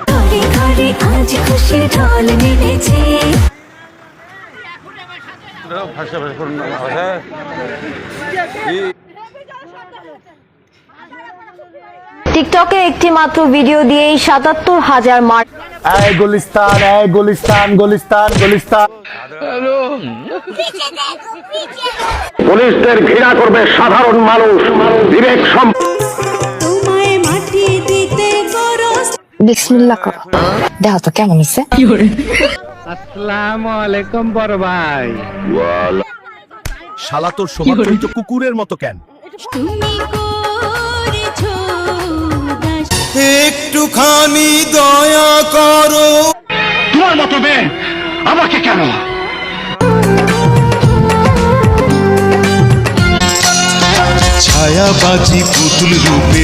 ঘরে ঘরে আজ খুশির ঢল নেমেছে। টিকটকে একটি মাত্র ভিডিও দিয়েই ৭৭,০০০ গুলিস্তান পুলিশদের ঘৃণা করবে সাধারণ মানুষ, বিবেক তোমায় মাটি দিতে গরজ। বিসমিল্লাহ করো, দেখো তো কেমন হয়েছে। আসসালামু আলাইকুম বড় ভাই। শালা তোর সমান তুই তো কুকুরের মতো কেন? তুমি করেছো দাস। একটুখানি দয়া করো। তোমার মতো মেয়ে আমাকে কেন? ছায়াবাজি পুতুল রূপে